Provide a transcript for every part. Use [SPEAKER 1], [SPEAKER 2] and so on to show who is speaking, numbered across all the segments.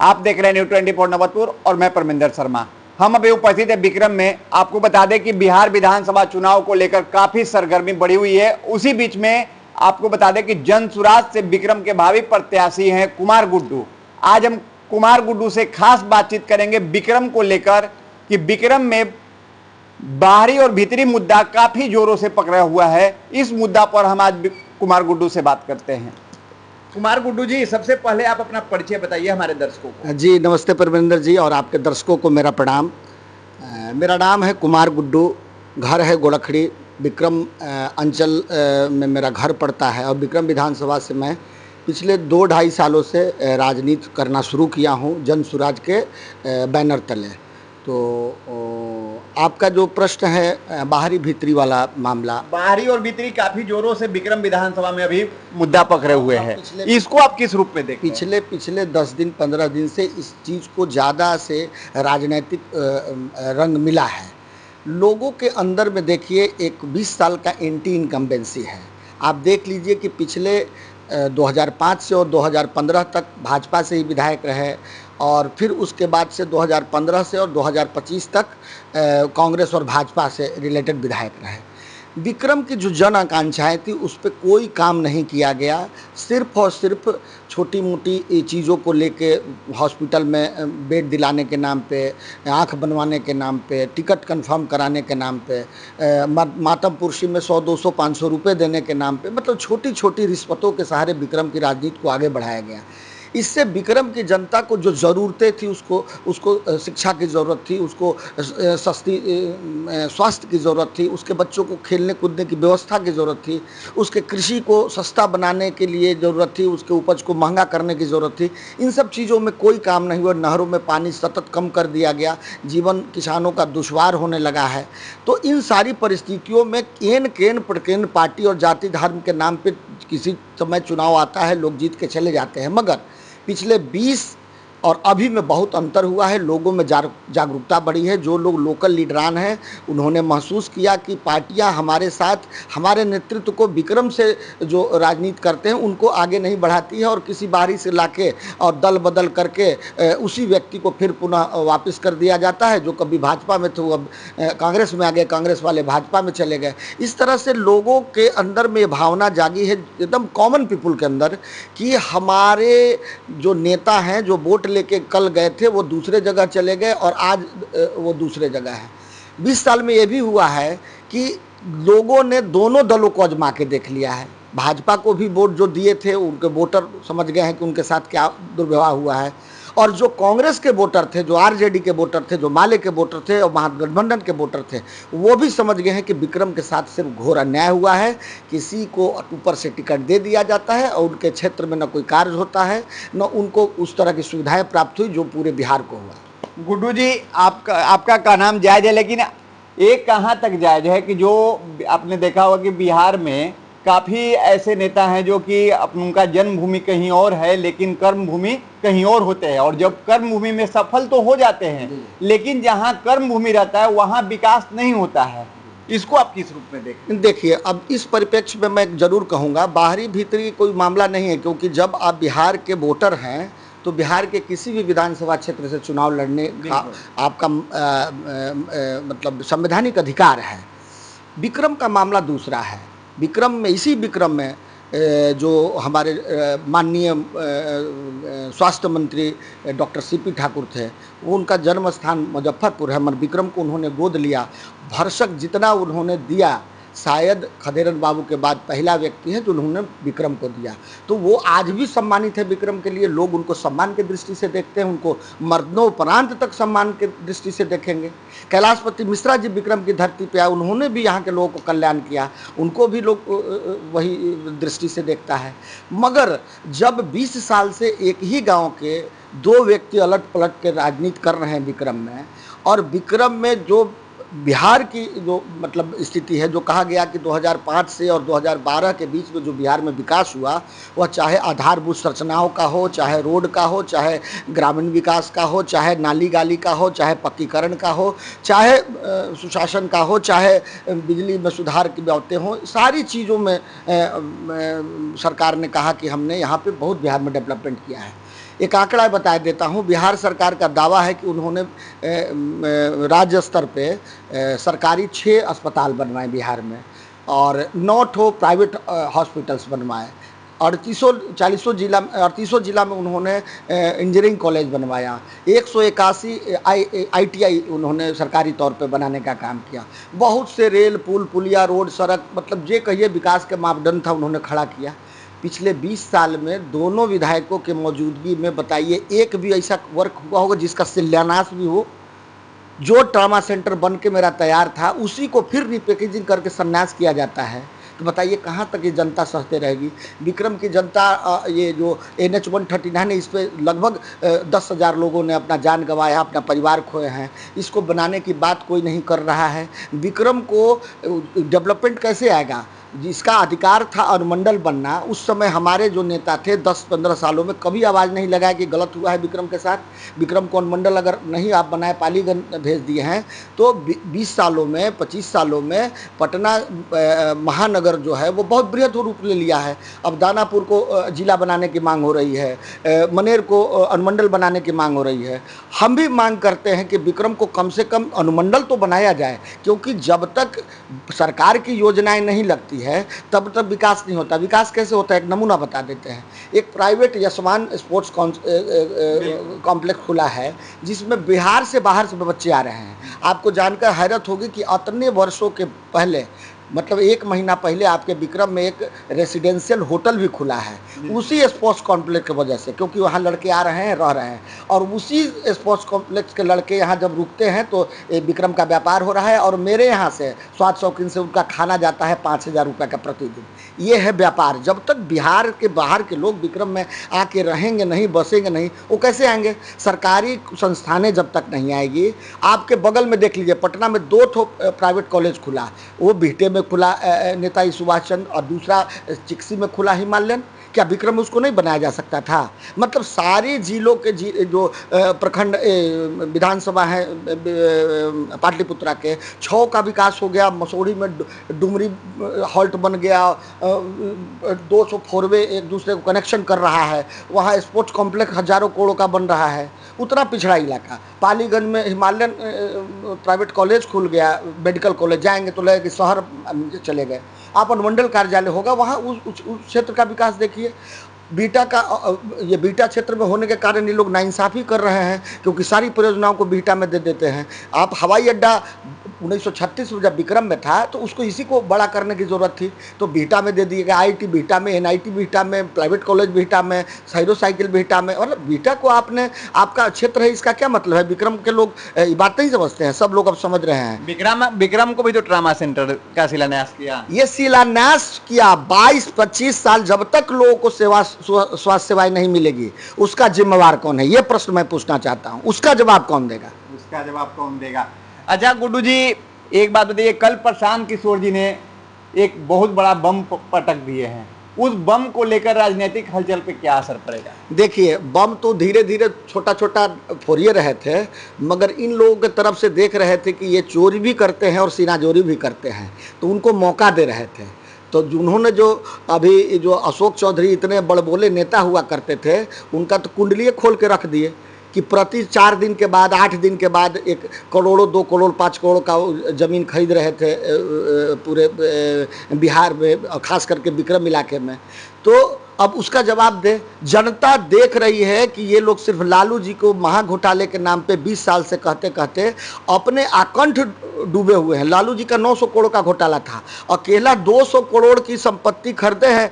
[SPEAKER 1] आप देख रहे हैं न्यूज़ 24 नवतपुर और मैं परमिंदर शर्मा। हम अभी उपस्थित है विक्रम में। आपको बता दें कि बिहार विधानसभा चुनाव को लेकर काफी सरगर्मी बढ़ी हुई है। उसी बीच में आपको बता दें कि जनसुराज से विक्रम के भावी प्रत्याशी हैं कुमार गुड्डू। आज हम कुमार गुड्डू से खास बातचीत करेंगे विक्रम को लेकर कि विक्रम में बाहरी और भीतरी मुद्दा काफी जोरों से पकड़ा हुआ है। इस मुद्दा पर हम आज कुमार गुड्डू से बात करते हैं। कुमार गुड्डू जी, सबसे पहले आप अपना परिचय बताइए हमारे दर्शकों को।
[SPEAKER 2] जी नमस्ते परमिंदर जी और आपके दर्शकों को मेरा प्रणाम। मेरा नाम है कुमार गुड्डू, घर है गोरखड़ी, विक्रम अंचल में मेरा घर पड़ता है और विक्रम विधानसभा से मैं पिछले 2-2.5 सालों से राजनीति करना शुरू किया हूँ जनसुराज के बैनर तले। तो आपका जो प्रश्न है बाहरी भीतरी वाला मामला,
[SPEAKER 1] बाहरी और भीतरी काफी जोरों से विक्रम विधानसभा में अभी मुद्दा पकड़े हुए हैं, इसको आप किस रूप में देखते हैं?
[SPEAKER 2] पिछले 10 दिन 15 दिन से इस चीज़ को ज़्यादा से राजनीतिक रंग मिला है। लोगों के अंदर में देखिए एक 20 साल का एंटी इनकम्बेंसी है। आप देख लीजिए कि पिछले 2005 से और 2015 तक भाजपा से ही विधायक रहे और फिर उसके बाद से 2015 से और 2025 तक कांग्रेस और भाजपा से रिलेटेड विधायक रहे। विक्रम की जो जन आकांक्षाएँ थी उस पर कोई काम नहीं किया गया। सिर्फ और सिर्फ छोटी मोटी चीज़ों को लेके हॉस्पिटल में बेड दिलाने के नाम पे, आँख बनवाने के नाम पे, टिकट कंफर्म कराने के नाम पे, मातम पुरशी में 100, 200, 500 रुपये देने के नाम पे, मतलब छोटी छोटी रिश्वतों के सहारे विक्रम की राजनीति को आगे बढ़ाया गया। इससे विक्रम की जनता को जो ज़रूरतें थी उसको शिक्षा की ज़रूरत थी, उसको सस्ती स्वास्थ्य की ज़रूरत थी, उसके बच्चों को खेलने कूदने की व्यवस्था की ज़रूरत थी, उसके कृषि को सस्ता बनाने के लिए ज़रूरत थी, उसके उपज को महंगा करने की ज़रूरत थी। इन सब चीज़ों में कोई काम नहीं हुआ। नहरों में पानी सतत कम कर दिया गया, जीवन किसानों का दुश्वार होने लगा है। तो इन सारी परिस्थितियों में केन पार्टी और जाति धर्म के नाम पर किसी समय चुनाव आता है, लोग जीत के चले जाते हैं। मगर पिछले 20 और अभी में बहुत अंतर हुआ है। लोगों में जागरूकता बढ़ी है। जो लोग लोकल लीडरान हैं उन्होंने महसूस किया कि पार्टियां हमारे साथ, हमारे नेतृत्व को विक्रम से जो राजनीति करते हैं उनको आगे नहीं बढ़ाती है और किसी बाहरी से लाके और दल बदल करके उसी व्यक्ति को फिर पुनः वापस कर दिया जाता है। जो कभी भाजपा में थे वो अब कांग्रेस में आ गए, कांग्रेस वाले भाजपा में चले गए। इस तरह से लोगों के अंदर में ये भावना जागी है एकदम कॉमन पीपुल के अंदर कि हमारे जो नेता हैं जो वोट लेके कल गए थे वो दूसरे जगह चले गए और आज वो दूसरे जगह है। 20 साल में ये भी हुआ है कि लोगों ने दोनों दलों को आजमा के देख लिया है। भाजपा को भी वोट जो दिए थे उनके वोटर समझ गए हैं कि उनके साथ क्या दुर्व्यवहार हुआ है, और जो कांग्रेस के वोटर थे, जो आरजेडी के वोटर थे, जो माले के वोटर थे और महागठबंधन के वोटर थे, वो भी समझ गए हैं कि विक्रम के साथ सिर्फ घोर अन्याय हुआ है। किसी को ऊपर से टिकट दे दिया जाता है और उनके क्षेत्र में न कोई कार्य होता है, न उनको उस तरह की सुविधाएं प्राप्त हुई जो पूरे बिहार को हुआ।
[SPEAKER 1] गुड्डू जी, आपका कहना जायज़ है, लेकिन एक कहाँ तक जायज़ है कि जो आपने देखा होगा कि बिहार में काफ़ी ऐसे नेता हैं जो कि उनका जन्मभूमि कहीं और है लेकिन कर्मभूमि कहीं और होते हैं, और जब कर्मभूमि में सफल तो हो जाते हैं लेकिन जहां कर्मभूमि रहता है वहां विकास नहीं होता है। इसको आप किस रूप में देखते हैं?
[SPEAKER 2] देखिए, अब इस परिप्रेक्ष्य में मैं जरूर कहूँगा बाहरी भीतरी कोई मामला नहीं है, क्योंकि जब आप बिहार के वोटर हैं तो बिहार के किसी भी विधानसभा क्षेत्र से चुनाव लड़ने का आपका मतलब संवैधानिक अधिकार है। विक्रम का मामला दूसरा है। विक्रम में, इसी विक्रम में जो हमारे माननीय स्वास्थ्य मंत्री डॉक्टर सीपी ठाकुर थे, वो उनका जन्म स्थान मुजफ्फरपुर है, मगर विक्रम को उन्होंने गोद लिया। भरसक जितना उन्होंने दिया, शायद खदेरन बाबू के बाद पहला व्यक्ति है जो उन्होंने विक्रम को दिया। तो वो आज भी सम्मानित है विक्रम के लिए। लोग उनको सम्मान की दृष्टि से देखते हैं, उनको मरणोपरांत तक सम्मान की दृष्टि से देखेंगे। कैलाशपति मिश्रा जी विक्रम की धरती पे आए, उन्होंने भी यहाँ के लोगों को कल्याण किया, उनको भी लोग वही दृष्टि से देखता है। मगर जब 20 साल से एक ही गाँव के 2 व्यक्ति अलट पलट के राजनीति कर रहे हैं विक्रम में, और विक्रम में जो बिहार की जो मतलब स्थिति है, जो कहा गया कि 2005 से और 2012 के बीच में जो बिहार में विकास हुआ, वह चाहे आधारभूत संरचनाओं का हो, चाहे रोड का हो, चाहे ग्रामीण विकास का हो, चाहे नाली गाली का हो, चाहे पक्कीकरण का हो, चाहे सुशासन का हो, चाहे बिजली में सुधार की बातें हों, सारी चीज़ों में सरकार ने कहा कि हमने यहाँ पे बहुत बिहार में डेवलपमेंट किया है। एक आंकड़ा बता देता हूँ। बिहार सरकार का दावा है कि उन्होंने राज्य स्तर पे सरकारी 6 अस्पताल बनवाए बिहार में और 9 ठो प्राइवेट हॉस्पिटल्स बनवाए। 3800 जिला में उन्होंने इंजीनियरिंग कॉलेज बनवाया। 181 ITI उन्होंने सरकारी तौर पे बनाने का काम किया। बहुत से रेल, पुल, पुलिया, रोड, सड़क, मतलब जे कहिए विकास के मापदंड था उन्होंने खड़ा किया। पिछले 20 साल में दोनों विधायकों के मौजूदगी में बताइए एक भी ऐसा वर्क हुआ होगा जिसका शिलान्यास भी हो। जो ट्रामा सेंटर बन के मेरा तैयार था उसी को फिर रिपैकेजिंग करके संन्यास किया जाता है। तो बताइए कहाँ तक ये जनता सहते रहेगी। विक्रम की जनता ये जो NH 139 है इस पर लगभग 10,000 लोगों ने अपना जान गंवाया, अपना परिवार खोए हैं। इसको बनाने की बात कोई नहीं कर रहा है। विक्रम को डेवलपमेंट कैसे आएगा? जिसका अधिकार था अनुमंडल बनना, उस समय हमारे जो नेता थे 10-15 सालों में कभी आवाज़ नहीं लगाया कि गलत हुआ है विक्रम के साथ। विक्रम को अनुमंडल अगर नहीं आप बनाए, पालीगंज भेज दिए हैं, तो 20 सालों में 25 सालों में पटना महानगर जो है वो बहुत बृहद रूप ले लिया है। अब दानापुर को जिला बनाने की मांग हो रही है, मनेर को अनुमंडल बनाने की मांग हो रही है। हम भी मांग करते हैं कि विक्रम को कम से कम अनुमंडल तो बनाया जाए, क्योंकि जब तक सरकार की योजनाएं नहीं लगती है तब तक विकास नहीं होता। विकास कैसे होता है, एक नमूना बता देते हैं। एक प्राइवेट यशमान स्पोर्ट्स कॉम्प्लेक्स खुला है जिसमें बिहार से बाहर से बच्चे आ रहे हैं। आपको जानकर हैरत होगी कि इतने वर्षों के पहले, मतलब 1 महीना पहले आपके विक्रम में एक रेसिडेंशियल होटल भी खुला है उसी स्पोर्ट्स कॉम्प्लेक्स की वजह से, क्योंकि वहाँ लड़के आ रहे हैं, रह रहे हैं, और उसी स्पोर्ट्स कॉम्प्लेक्स के लड़के यहाँ जब रुकते हैं तो विक्रम का व्यापार हो रहा है। और मेरे यहाँ से स्वाद शौकीन से उनका खाना जाता है 5,000 रुपये का प्रतिदिन। ये है व्यापार। जब तक बिहार के बाहर के लोग विक्रम में आके रहेंगे नहीं, बसेंगे नहीं, वो कैसे आएंगे? सरकारी संस्थानें जब तक नहीं आएगी। आपके बगल में देख लीजिए, पटना में 2 ठो प्राइवेट कॉलेज खुला, वो बिहटे में खुला नेताजी सुभाष चंद्र, और दूसरा चिक्सी में खुला हिमालयन। क्या विक्रम में उसको नहीं बनाया जा सकता था? मतलब सारे जिलों के जो प्रखंड विधानसभा है पाटलिपुत्रा के 6 का विकास हो गया। मसौड़ी में डुमरी हॉल्ट बन गया, 200 फोरवे एक दूसरे को कनेक्शन कर रहा है। वहाँ स्पोर्ट्स कॉम्प्लेक्स हजारों करोड़ों का बन रहा है। उतना पिछड़ा इलाका। पालीगंज में हिमालयन प्राइवेट कॉलेज खुल गया, मेडिकल कॉलेज, जाएंगे तो लगे कि शहर चले गए। आप अनुमंडल कार्यालय होगा वहाँ उस क्षेत्र का विकास देखिए। बीटा का ये बीटा क्षेत्र में होने के कारण ये लोग नाइंसाफ़ी कर रहे हैं, क्योंकि सारी परियोजनाओं को बीटा में दे देते हैं। आप हवाई अड्डा 1936 में जब विक्रम में था तो उसको इसी को बड़ा करने की ज़रूरत थी, तो बीटा में दे दिएगा। IIT बीटा में, NIT बीटा में, प्राइवेट कॉलेज बीटा में, साइडो साइकिल बीटा में। मतलब बीटा को आपने, आपका क्षेत्र है, इसका क्या मतलब है? विक्रम के लोग ये बात नहीं समझते हैं, सब लोग अब समझ रहे हैं।
[SPEAKER 1] विक्रम को भी तो ट्रामा सेंटर का शिलान्यास किया।
[SPEAKER 2] ये शिलान्यास किया 22-25 साल। जब तक लोगों को स्वास्थ्य सेवाएं नहीं मिलेगी उसका जिम्मेवार कौन है? ये प्रश्न मैं पूछना चाहता हूँ। उसका जवाब कौन देगा?
[SPEAKER 1] उसका जवाब कौन देगा? अच्छा गुड्डू जी, एक बात बताइए, कल प्रशांत किशोर जी ने एक बहुत बड़ा बम पटक दिए हैं, उस बम को लेकर राजनीतिक हलचल पे क्या असर पड़ेगा?
[SPEAKER 2] देखिए, बम तो धीरे धीरे छोटा छोटा फोड़िए रहे थे, मगर इन लोगों के तरफ से देख रहे थे कि ये चोरी भी करते हैं और सीनाजोरी भी करते हैं, तो उनको मौका दे रहे थे। तो उन्होंने जो अभी जो अशोक चौधरी इतने बड़बोले नेता हुआ करते थे, उनका तो कुंडलिए खोल के रख दिए कि प्रति 4 दिन के बाद, 8 दिन के बाद 1 करोड़, 2 करोड़, 5 करोड़ का ज़मीन खरीद रहे थे पूरे बिहार में, खास करके विक्रम इलाके में। तो अब उसका जवाब दे। जनता देख रही है कि ये लोग सिर्फ लालू जी को महाघोटाले के नाम पे 20 साल से कहते कहते अपने आकंठ डूबे हुए हैं। लालू जी का 900 करोड़ का घोटाला था, अकेला 200 करोड़ की संपत्ति खरीदे हैं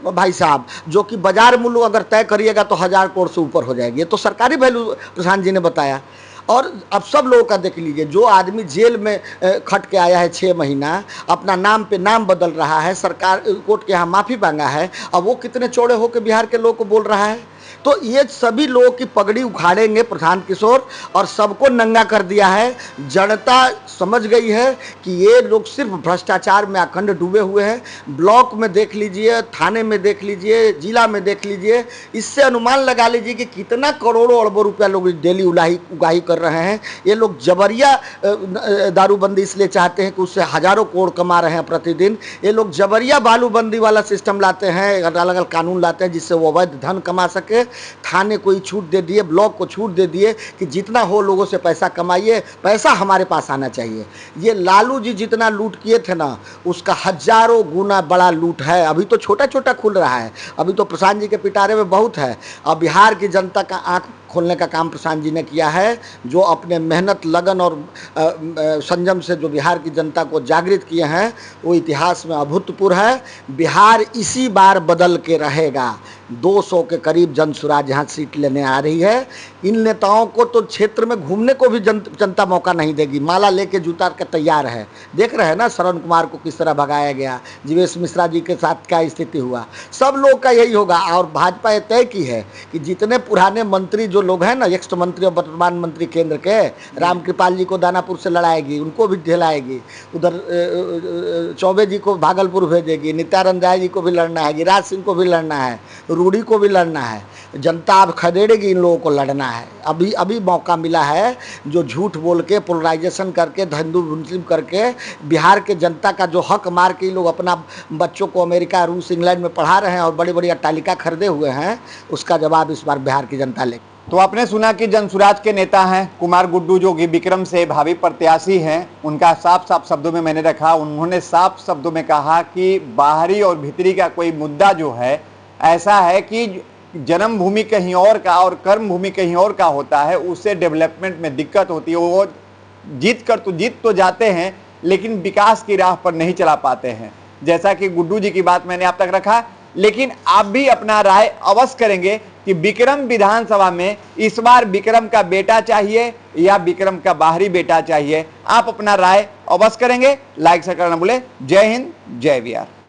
[SPEAKER 2] भाई साहब, जो कि बाजार मूल्य अगर तय करिएगा तो 1000 करोड़ से ऊपर हो जाएगी। तो सरकारी वैल्यू प्रशांत जी ने बताया। और अब सब लोगों का देख लीजिए, जो आदमी जेल में खट के आया है 6 महीना, अपना नाम पे नाम बदल रहा है, सरकार कोर्ट के यहाँ माफ़ी मांगा है, अब वो कितने चौड़े होकर बिहार के लोग को बोल रहा है। तो ये सभी लोगों की पगड़ी उखाड़ेंगे प्रशांत किशोर, और सबको नंगा कर दिया है। जनता समझ गई है कि ये लोग सिर्फ भ्रष्टाचार में अखंड डूबे हुए हैं। ब्लॉक में देख लीजिए, थाने में देख लीजिए, जिला में देख लीजिए, इससे अनुमान लगा लीजिए कि कितना करोड़ों अरबों रुपया लोग डेली उगाही कर रहे हैं। ये लोग जबरिया दारूबंदी इसलिए चाहते हैं कि उससे हजारों करोड़ कमा रहे हैं प्रतिदिन। ये लोग जबरिया बालूबंदी वाला सिस्टम लाते हैं, अलग अलग कानून लाते हैं जिससे वो अवैध धन कमा सके। दिए, थाने को ही छूट दे दिए, ब्लॉक को छूट दे दिए कि जितना हो लोगों से पैसा कमाइए, पैसा हमारे पास आना चाहिए। ये लालू जी जितना लूट किए थे ना, उसका हजारों गुना बड़ा लूट है। अभी तो छोटा छोटा खुल रहा है, अभी तो प्रशांत जी के पिटारे में बहुत है। अब बिहार की जनता का आंख खोलने का काम प्रशांत जी ने किया है, जो अपने मेहनत, लगन और संयम से जो बिहार की जनता को जागृत किए हैं, वो इतिहास में अभूतपूर्व है। बिहार इसी बार बदल के रहेगा। 200 के करीब जनसुराज यहाँ सीट लेने आ रही है। इन नेताओं को तो क्षेत्र में घूमने को भी जनता मौका नहीं देगी, माला लेके जूता के तैयार है। देख रहे हैं ना श्रवण कुमार को किस तरह भगाया गया, जीवेश मिश्रा जी के साथ क्या स्थिति हुआ। सब लोग का यही होगा। और भाजपा ये तय की है कि जितने पुराने मंत्री जो लोग हैं ना, एक्स मंत्री और वर्तमान मंत्री केंद्र के, रामकृपाल जी को दानापुर से लड़ाएगी, उनको भी ढिलाएगी, उधर चौबे जी को भागलपुर भेजेगी, नित्यानंद राय जी को भी लड़ना है, गिरिराज सिंह को भी लड़ना है, रूडी को भी लड़ना है। जनता अब खदेड़ेगी, इन लोगों को लड़ना है। अभी मौका मिला है, जो झूठ बोल के पोलराइजेशन करके, हिंदू मुस्लिम करके बिहार के जनता का जो हक मार के लोग अपना बच्चों को अमेरिका, रूस, इंग्लैंड में पढ़ा रहे हैं और बड़ी बड़ी अट्टालिका खरीदे हुए हैं, उसका जवाब इस बार बिहार की जनता ले।
[SPEAKER 1] तो आपने सुना कि जनसुराज के नेता हैं कुमार गुड्डू, जो कि विक्रम से भावी प्रत्याशी हैं। उनका साफ साफ शब्दों में मैंने रखा, उन्होंने साफ शब्दों में कहा कि बाहरी और भीतरी का कोई मुद्दा जो है ऐसा है कि जन्मभूमि कहीं और का और कर्म भूमि कहीं और का होता है, उससे डेवलपमेंट में दिक्कत होती है। वो जीत तो जाते हैं, लेकिन विकास की राह पर नहीं चला पाते हैं। जैसा कि गुड्डू जी की बात मैंने आप तक रखा, लेकिन आप भी अपना राय अवश्य करेंगे कि विक्रम विधानसभा में इस बार विक्रम का बेटा चाहिए या विक्रम का बाहरी बेटा चाहिए। आप अपना राय अवश्य करेंगे, लाइक से करना भूले। जय हिंद, जय बिहार।